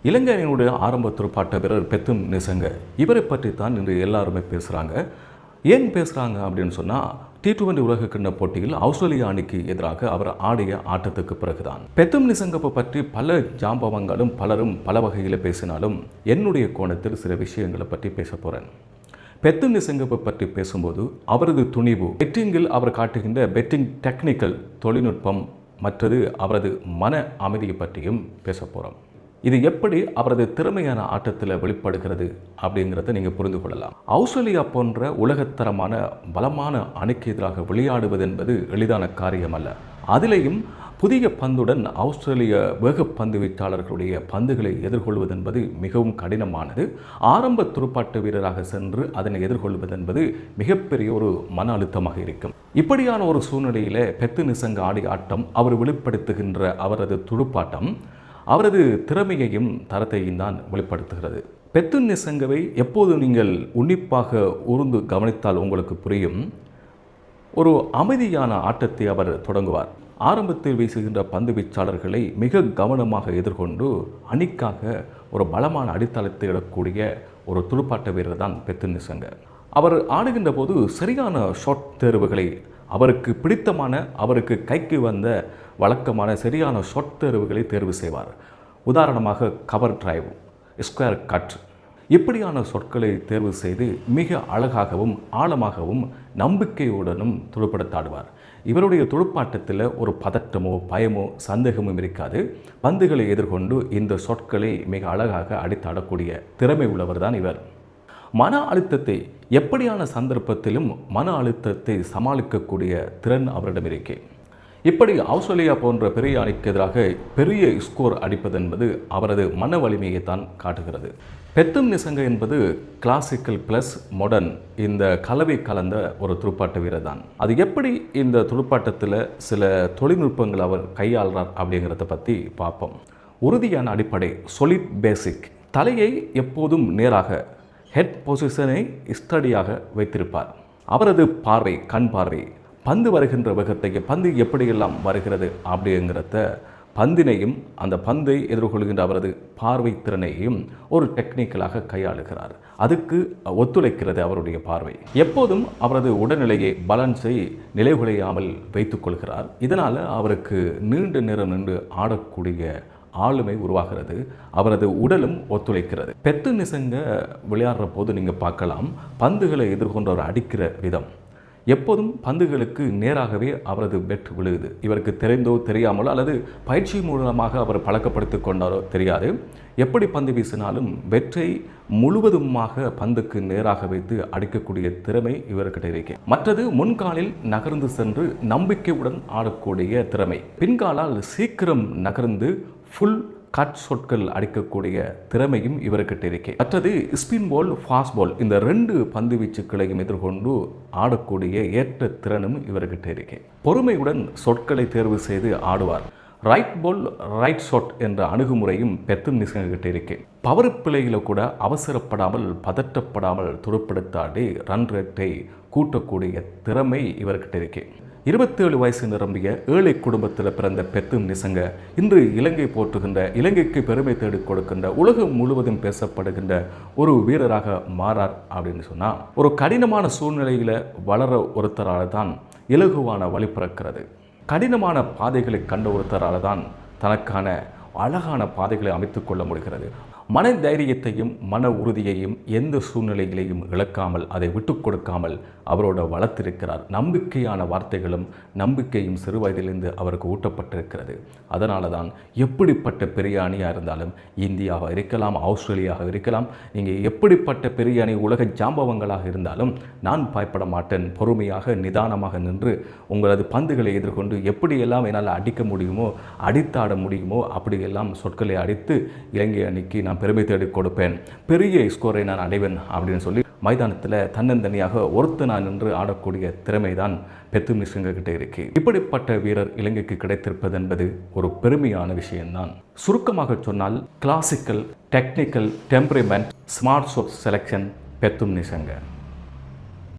இலங்கை அணியினுடைய ஆரம்ப துடுப்பாட்ட வீரர் பெத்தும் நிசங்க இவரை பற்றி தான் இன்று எல்லாருமே பேசுகிறாங்க. ஏன் பேசுகிறாங்க அப்படின்னு சொன்னால், T20 உலகக்கிண்ண போட்டியில் ஆஸ்திரேலியா அணிக்கு எதிராக அவர் ஆடிய ஆட்டத்துக்கு பிறகுதான். பெத்தும் நிசங்கப்பை பற்றி பல ஜாம்பவங்களும் பலரும் பல வகையில் பேசினாலும் என்னுடைய கோணத்தில் சில விஷயங்களை பற்றி பேச போகிறேன். பெத்தும் நிசங்கப்பை பற்றி பேசும்போது அவரது துணிவு, பெட்டிங்கில் அவர் காட்டுகின்ற பெட்டிங் டெக்னிக்கல் தொழில்நுட்பம், மற்றது அவரது மன அமைதியை பற்றியும் பேச போகிறோம். இது எப்படி அவரது திறமையான ஆட்டத்தில் வெளிப்படுகிறது அப்படிங்கிறத நீங்கள் புரிந்து கொள்ளலாம். ஆஸ்திரேலியா போன்ற உலகத்தரமான பலமான அணிக்கு எதிராக விளையாடுவது என்பது எளிதான காரியம் அல்ல. அதிலேயும் புதிய பந்துடன் ஆஸ்திரேலிய வேக பந்து வீச்சாளர்களுடைய பந்துகளை எதிர்கொள்வது என்பது மிகவும் கடினமானது. ஆரம்ப துடுப்பாட்ட வீரராக சென்று அதனை எதிர்கொள்வது என்பது மிகப்பெரிய ஒரு மன அழுத்தமாக இருக்கும். இப்படியான ஒரு சூழ்நிலையில் பெத்து நிசங்க ஆடிய ஆட்டம், அவர் வெளிப்படுத்துகின்ற அவரது துடுப்பாட்டம் அவரது திறமையையும் தரத்தையும் தான் வெளிப்படுத்துகிறது. பெத்து நிசங்கவை எப்போது நீங்கள் உன்னிப்பாக ஊர்ந்து கவனித்தால் உங்களுக்கு புரியும். ஒரு அமைதியான ஆட்டத்தை அவர் தொடங்குவார். ஆரம்பத்தில் வீசுகின்ற பந்து வீச்சாளர்களை மிக கவனமாக எதிர்கொண்டு அணிக்காக ஒரு பலமான அடித்தளத்தை இடக்கூடிய ஒரு துடுப்பாட்ட வீரர் தான் பெத்து நிசங்க. அவர் ஆடுகின்ற போது சரியான ஷாட் தேர்வுகளை, அவருக்கு பிடித்தமான, அவருக்கு கைக்கு வந்த வழக்கமான சரியான ஷாட் தேர்வுகளை தேர்வு செய்வார். உதாரணமாக கவர் டிரைவ், ஸ்கொயர் கட், இப்படியான சொற்களை தேர்வு செய்து மிக அழகாகவும் ஆழமாகவும் நம்பிக்கையுடனும் துடுப்படுத்தாடுவார். இவருடைய துடுப்பாட்டத்தில் ஒரு பதட்டமோ பயமோ சந்தேகமும் இருக்காது. பந்துகளை எதிர்கொண்டு இந்த சொற்களை மிக அழகாக அடித்தாடக்கூடிய திறமை உள்ளவர் தான் இவர். மன அழுத்தத்தை, எப்படியான சந்தர்ப்பத்திலும் மன அழுத்தத்தை சமாளிக்கக்கூடிய திறன் அவரிடம் இருக்கே. இப்படி ஆஸ்திரேலியா போன்ற பெரிய அணிக்கு எதிராக பெரிய ஸ்கோர் அடிப்பது என்பது அவரது மன வலிமையை தான் காட்டுகிறது. பெத்தும் நிசங்க என்பது கிளாசிக்கல் ப்ளஸ் மாடர்ன், இந்த கலவை கலந்த ஒரு துடுப்பாட்ட வீரர் தான். அது எப்படி இந்த துடுப்பாட்டத்தில் சில தொழில்நுட்பங்கள் அவர் கையாளுறார் அப்படிங்கிறத பற்றி பார்ப்போம். உறுதியான அடிப்படை, சொலிட் பேசிக், தலையை எப்போதும் நேராக, ஹெட் பொசிஷனை ஸ்டடியாக வைத்திருப்பார். அவரது பார்வை, கண் பார்வை, பந்து வருகின்ற வேகத்தையும் பந்து எப்படியெல்லாம் வருகிறது அப்படிங்கிறத, பந்தினையும் அந்த பந்தை எதிர்கொள்கின்ற அவரது பார்வை திறனையும் ஒரு டெக்னிக்கலாக கையாளுகிறார். அதுக்கு ஒத்துழைக்கிறது அவருடைய பார்வை. எப்போதும் அவரது உடல்நிலையை, பேலன்ஸை நிலைகுலையாமல் வைத்துக் கொள்கிறார். இதனால் அவருக்கு நீண்ட நேரம் நின்று ஆடக்கூடிய ஆளுமை உருவாகிறது. அவரது உடலும் ஒத்துழைக்கிறது. பெத்து நிசங்க விளையாடுற போது நீங்கள் பார்க்கலாம், பந்துகளை எதிர்கொண்டு அவர் அடிக்கிற விதம், எப்போதும் பந்துகளுக்கு நேராகவே அவரது பெட் விழுகுது. இவருக்கு தெரிந்தோ தெரியாமலோ அல்லது பயிற்சி மூலமாக அவர் பழக்கப்படுத்தி கொண்டாரோ தெரியாது, எப்படி பந்து வீசினாலும் வெற்றை முழுவதுமாக பந்துக்கு நேராக வைத்து அடிக்கக்கூடிய திறமை இவர்கிட்ட இருக்கு. மற்றது முன்காலில் நகர்ந்து சென்று நம்பிக்கையுடன் ஆடக்கூடிய திறமை, பின்காலால் சீக்கிரம் நகர்ந்து ஃபுல் கட் ஷாட்கள் அடிக்கக்கூடிய திறமையும் இவர்கிட்ட இருக்கே. மற்றது ஸ்பின் பால், ஃபாஸ்ட் பால், இந்த 2 பந்து வீச்சுக்களையும் எதிர்கொண்டு ஆடக்கூடிய ஏற்ற திறனும் இவர்கிட்ட இருக்கே. பொறுமையுடன் சொற்களை தேர்வு செய்து ஆடுவார். ரைட் பால் ரைட் ஷாட் என்ற அணுகுமுறையும் பெத்தும் நிசங்க கிட்ட இருக்கே. பவர் பிளேயில் கூட அவசரப்படாமல், பதட்டப்படாமல் துடுப்படுத்தாடி ரன் ரேட்டை கூட்டக்கூடிய திறமை இவர்கிட்ட இருக்கே. 27 வயசு நிரம்பிய ஏழை குடும்பத்தில் பிறந்த பெத்தும் நிசங்க இன்று இலங்கை போற்றுகின்ற, இலங்கைக்கு பெருமை தேடி கொடுக்கின்ற, உலகம் முழுவதும் பேசப்படுகின்ற ஒரு வீரராக மாறார் அப்படின்னு சொன்னால், ஒரு கடினமான சூழ்நிலையில் வளர ஒருத்தரால் தான் இலகுவான வழி பிறக்கிறது. கடினமான பாதைகளை கண்ட ஒருத்தரால் தான் தனக்கான அழகான பாதைகளை அமைத்துக் கொள்ள முடிகிறது. மன தைரியத்தையும் மன உறுதியையும் எந்த சூழ்நிலைகளையும் இழக்காமல், அதை விட்டு கொடுக்காமல் அவரோட வளர்த்திருக்கிறார். நம்பிக்கையான வார்த்தைகளும் நம்பிக்கையும் சிறு வயதிலிருந்து அவருக்கு ஊட்டப்பட்டிருக்கிறது. அதனால தான் எப்படிப்பட்ட பெரிய அணியாக இருந்தாலும், இந்தியாவாக இருக்கலாம், ஆஸ்திரேலியாவாக இருக்கலாம், நீங்கள் எப்படிப்பட்ட பெரிய அணி உலக ஜாம்பவங்களாக இருந்தாலும் நான் பயப்பட மாட்டேன். பொறுமையாக நிதானமாக நின்று உங்களது பந்துகளை எதிர்கொண்டு எப்படியெல்லாம் என்னால் அடிக்க முடியுமோ, அடித்தாட முடியுமோ அப்படியெல்லாம் சொற்களை அடித்து இலங்கை அணிக்கு நான் பெருமை தேடி கொடுப்பேன், பெரிய ஸ்கோரை நான் அடைவேன் அப்படின்னு சொல்லி மைதானத்தில் தன்னந்தனியாக ஒருத்தனா நின்று ஆடக்கூடிய திறமை தான் பெத்தும் நிசங்க கிட்ட இருக்கு. இப்படிப்பட்ட வீரர் இலங்கைக்கு கிடைத்திருப்பது என்பது ஒரு பெருமையான விஷயம்தான். சுருக்கமாக சொன்னால், classical, technical, temperament, smart shot selection Pathum Nissanka.